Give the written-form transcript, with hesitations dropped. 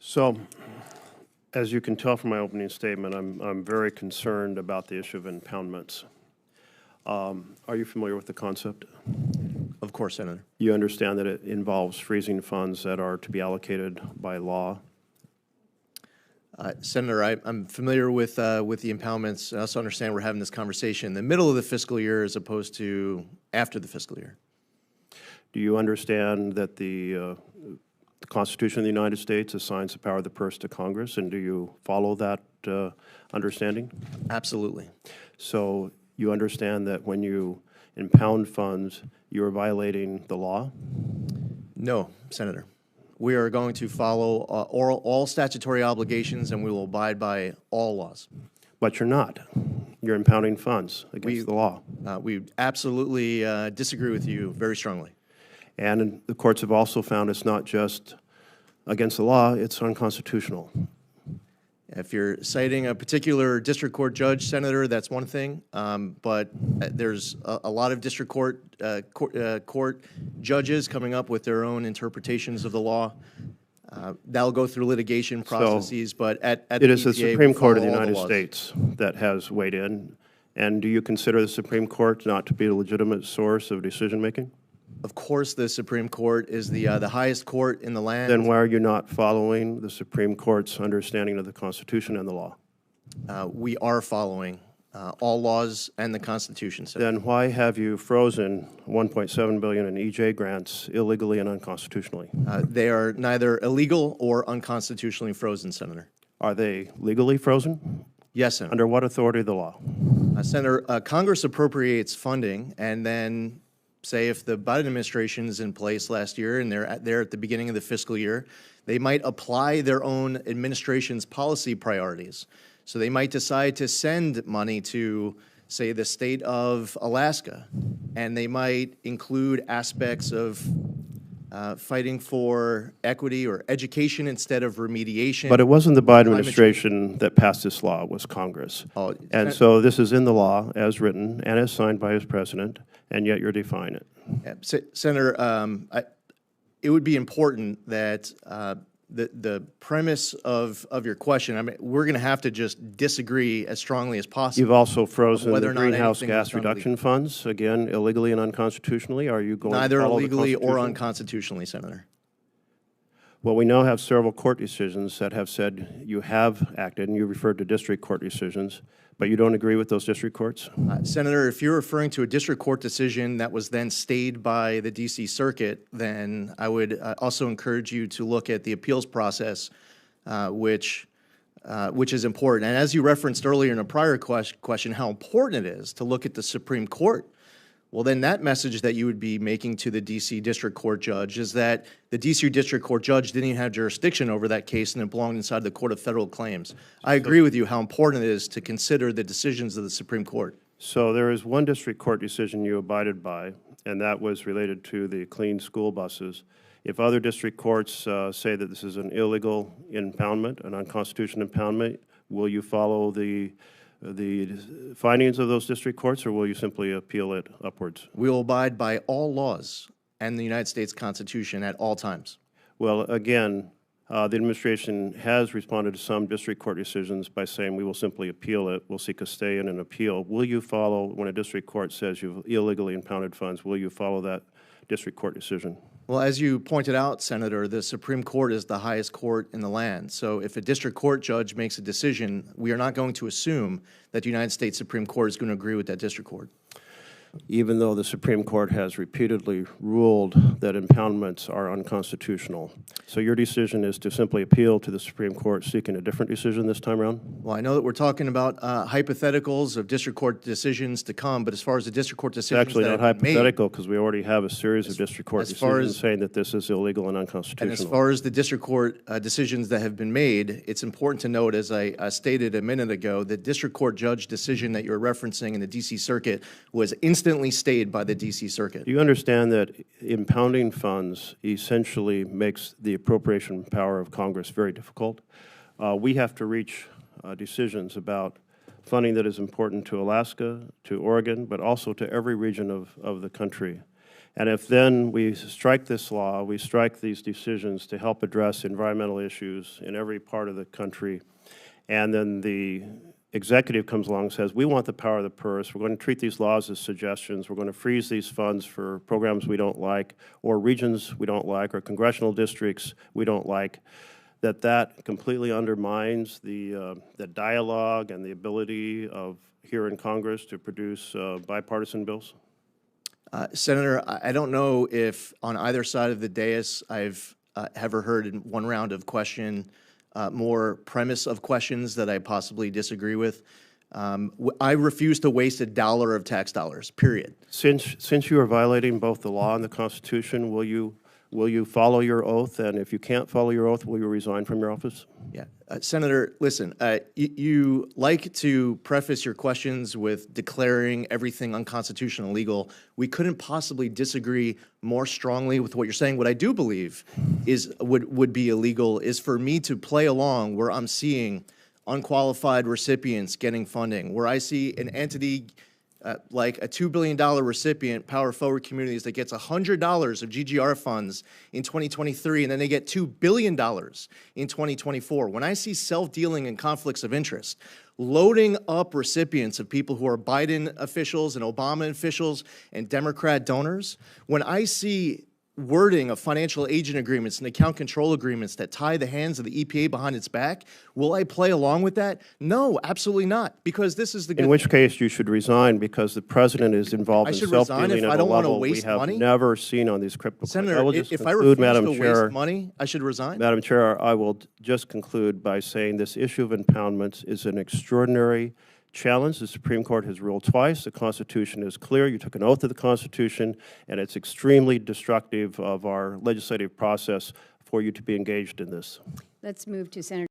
So, as you can tell from my opening statement, I'm very concerned about the issue of impoundments. Are you familiar with the concept? Of course, Senator. You understand that it involves freezing funds that are to be allocated by law? Senator, I'm familiar with the impoundments. I also understand we're having this conversation in the middle of the fiscal year as opposed to after the fiscal year. Do you understand that the Constitution of the United States assigns the power of the purse to Congress, and do you follow that understanding? Absolutely. So you understand that when you impound funds, you are violating the law? No, Senator. We are going to follow all statutory obligations, and we will abide by all laws. But you're not. You're impounding funds against the law. We absolutely disagree with you very strongly. And the courts have also found it's not just against the law, it's unconstitutional. If you're citing a particular district court judge, Senator, that's one thing. But there's a lot of district court judges coming up with their own interpretations of the law. That'll go through litigation processes, but at It the is the EPA, Supreme we Court of the follow all United laws. States that has weighed in. And do you consider the Supreme Court not to be a legitimate source of decision-making? Of course, the Supreme Court is the highest court in the land. Then why are you not following the Supreme Court's understanding of the Constitution and the law? We are following all laws and the Constitution, Senator. Then why have you frozen $1.7 billion in EJ grants illegally and unconstitutionally? They are neither illegal or unconstitutionally frozen, Senator. Are they legally frozen? Yes, Senator. Under what authority of the law? Senator, Congress appropriates funding, and then say if the Biden administration is in place last year and they're at the beginning of the fiscal year, they might apply their own administration's policy priorities. So they might decide to send money to, say, the state of Alaska, and they might include aspects of fighting for equity or education instead of remediation. But it wasn't the Biden administration that passed this law, it was Congress. Oh, and so this is in the law as written and as signed by his president, and yet you're defying it. Senator, it would be important that the premise of your question, I mean, we're going to have to just disagree as strongly as possible. You've also frozen whether the or not greenhouse anything was gas done reduction funds, again, illegally and unconstitutionally. Are you going Neither to follow illegally the or Constitution? unconstitutionally, Senator. Well, we now have several court decisions that have said you have acted, and you referred to district court decisions, but you don't agree with those district courts? Senator, if you're referring to a district court decision that was then stayed by the D.C. Circuit, then I would also encourage you to look at the appeals process, which is important. And as you referenced earlier in a prior question, how important it is to look at the Supreme Court. Well, then that message that you would be making to the D.C. District Court judge is that the D.C. District Court judge didn't even have jurisdiction over that case and it belonged inside the Court of Federal Claims. I agree with you how important it is to consider the decisions of the Supreme Court. So there is one district court decision you abided by, and that was related to the clean school buses. If other district courts say that this is an illegal impoundment, an unconstitutional impoundment, will you follow the findings of those district courts, or will you simply appeal it upwards? We will abide by all laws and the United States Constitution at all times. Well, again, the administration has responded to some district court decisions by saying we will simply appeal it. We'll seek a stay and an appeal. Will you follow, when a district court says you've illegally impounded funds, will you follow that district court decision? Well, as you pointed out, Senator, the Supreme Court is the highest court in the land. So if a district court judge makes a decision, we are not going to assume that the United States Supreme Court is going to agree with that district court. Even though the Supreme Court has repeatedly ruled that impoundments are unconstitutional. So your decision is to simply appeal to the Supreme Court seeking a different decision this time around? Well, I know that we're talking about hypotheticals of district court decisions to come, but as far as the district court decisions It's actually that not have been hypothetical because we already have a series of district court as far decisions as- saying that this is illegal and and unconstitutional. as far as the district court decisions that have been made, it's important to note, as I stated a minute ago, the district court judge decision that you're referencing in the D.C. Circuit was instantly stayed by the D.C. Circuit. Do you understand that impounding funds essentially makes the appropriation power of Congress very difficult? We have to reach decisions about funding that is important to Alaska, to Oregon, but also to every region of the country. And if then we strike this law, we strike these decisions to help address environmental issues in every part of the country, and then the executive comes along and says, we want the power of the purse, we're going to treat these laws as suggestions, we're going to freeze these funds for programs we don't like, or regions we don't like, or congressional districts we don't like, that completely undermines the dialogue and the ability of here in Congress to produce bipartisan bills? Senator, I don't know if on either side of the dais I've ever heard in one round of question more premise of questions that I possibly disagree with. I refuse to waste $1 of tax dollars, period. Since you are violating both the law and the Constitution, will you follow your oath? And if you can't follow your oath, will you resign from your office? Yeah. Senator, listen, you like to preface your questions with declaring everything unconstitutional and illegal. We couldn't possibly disagree more strongly with what you're saying. What I do believe is would be illegal is for me to play along where I'm seeing unqualified recipients getting funding, where I see an entity like a $2 billion recipient, Power Forward Communities, that gets $100 of GGR funds in 2023, and then they get $2 billion in 2024. When I see self-dealing and conflicts of interest, loading up recipients of people who are Biden officials and Obama officials and Democrat donors, when I see wording of financial agent agreements and account control agreements that tie the hands of the EPA behind its back, will I play along with that? No, absolutely not, because this is the good In which case you should resign, because the president is involved in self-dealing at a level we have never seen on these crypto. Senator, if I refuse to waste money, I should resign? Madam Chair, I will just conclude by saying this issue of impoundments is an extraordinary challenge. The Supreme Court has ruled twice. The Constitution is clear. You took an oath to the Constitution, and it's extremely destructive of our legislative process for you to be engaged in this. Let's move to Senator